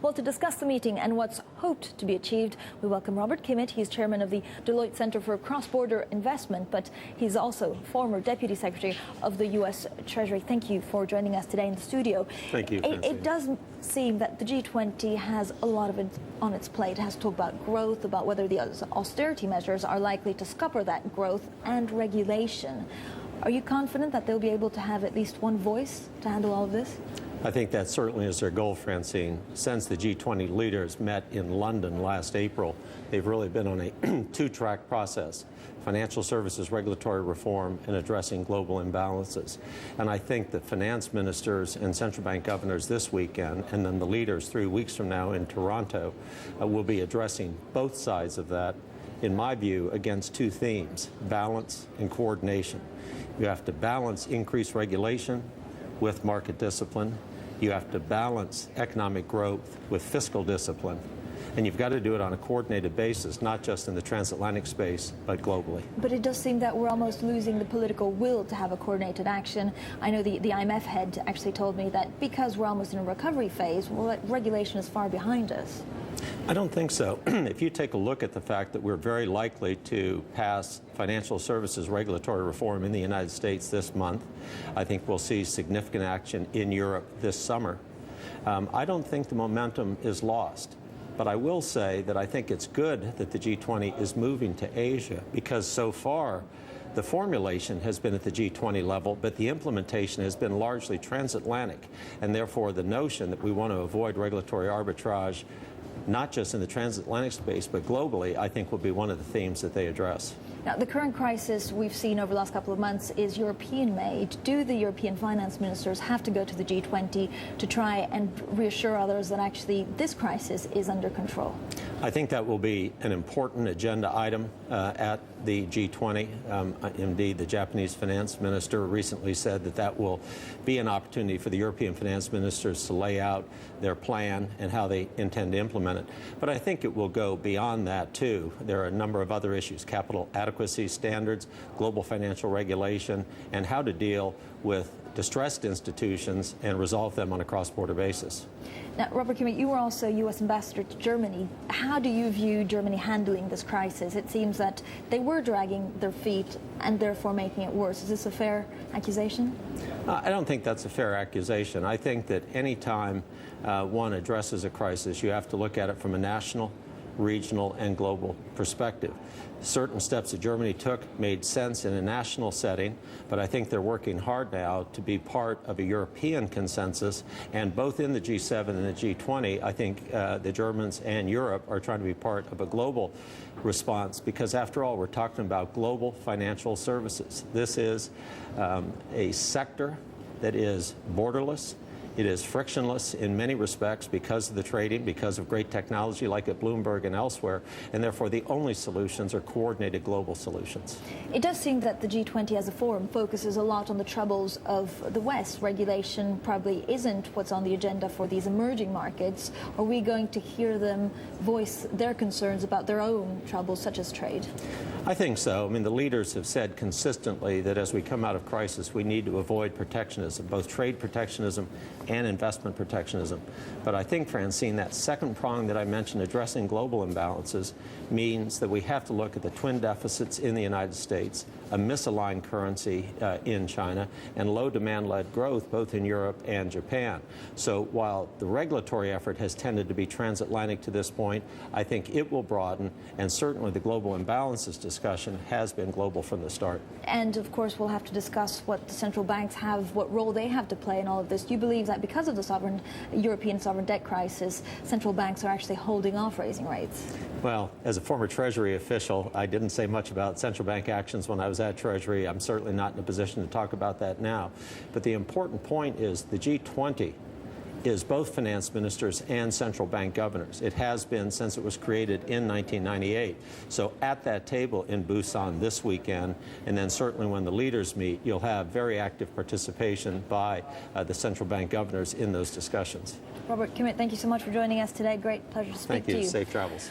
Well, to discuss the meeting and what's hoped to be achieved, we welcome Robert Kimmitt. He's chairman of the Deloitte Center for Cross-Border Investment, but he's also former Deputy Secretary of the U.S. Treasury. Thank you for joining us today in the studio. Thank you, Francine. It does seem that the G20 has a lot of it on its plate. It has to talk about growth, about whether the austerity measures are likely to scupper that growth, and regulation. Are you confident that they'll be able to have at least one voice to handle all of this? I think that certainly is their goal, Francine. Since the G20 leaders met in London last April, they've really been on a two-track process: financial services regulatory reform and addressing global imbalances. And I think that finance ministers and central bank governors this weekend, and then the leaders 3 weeks from now in Toronto, will be addressing both sides of that, in my view, against two themes: balance and coordination. You have to balance increased regulation with market discipline. You have to balance economic growth with fiscal discipline. And you've got to do it on a coordinated basis, not just in the transatlantic space, but globally. But it does seem that we're almost losing the political will to have a coordinated action. I know the IMF head actually told me that because we're almost in a recovery phase, well, that regulation is far behind us. I don't think so. If you take a look at the fact that we're very likely to pass financial services regulatory reform in the United States this month, I think we'll see significant action in Europe this summer. I don't think the momentum is lost. But I will say that I think it's good that the G20 is moving to Asia, because so far the formulation has been at the G20 level, but the implementation has been largely transatlantic. And therefore the notion that we want to avoid regulatory arbitrage, not just in the transatlantic space, but globally, I think will be one of the themes that they address. Now, the current crisis we've seen over the last couple of months is European-made. Do the European finance ministers have to go to the G20 to try and reassure others that actually this crisis is under control? I think that will be an important agenda item at the G20. Indeed, the Japanese finance minister recently said that that will be an opportunity for the European finance ministers to lay out their plan and how they intend to implement it. But I think it will go beyond that, too. There are a number of other issues: capital adequacy standards, global financial regulation, and how to deal with distressed institutions and resolve them on a cross-border basis. Now, Robert Kimmitt, you were also U.S. ambassador to Germany. How do you view Germany handling this crisis? It seems that they were dragging their feet and therefore making it worse. Is this a fair accusation? I don't think that's a fair accusation. I think that any time one addresses a crisis, you have to look at it from a national, regional, and global perspective. Certain steps that Germany took made sense in a national setting, but I think they're working hard now to be part of a European consensus. And both in the G7 and the G20, I think the Germans and Europe are trying to be part of a global response, because after all, we're talking about global financial services. This is a sector that is borderless. It is frictionless in many respects because of the trading, because of great technology like at Bloomberg and elsewhere, and therefore the only solutions are coordinated global solutions. It does seem that the G20 as a forum focuses a lot on the troubles of the West. Regulation probably isn't what's on the agenda for these emerging markets. Are we going to hear them voice their concerns about their own troubles, such as trade? I think so. I mean, the leaders have said consistently that as we come out of crisis, we need to avoid protectionism, both trade protectionism and investment protectionism. But I think, Francine, that second prong that I mentioned, addressing global imbalances, means that we have to look at the twin deficits in the United States, a misaligned currency in China, and low demand-led growth both in Europe and Japan. So while the regulatory effort has tended to be transatlantic to this point, I think it will broaden, and certainly the global imbalances discussion has been global from the start. And of course, we'll have to discuss what the central banks have, what role they have to play in all of this. Do you believe that because of the European sovereign debt crisis, central banks are actually holding off raising rates? Well, as a former Treasury official, I didn't say much about central bank actions when I was at Treasury. I'm certainly not in a position to talk about that now. But the important point is the G20 is both finance ministers and central bank governors. It has been since it was created in 1998. So at that table in Busan this weekend, and then certainly when the leaders meet, you'll have very active participation by the central bank governors in those discussions. Robert Kimmitt, thank you so much for joining us today. Great pleasure to speak to you. Thank you. Safe travels.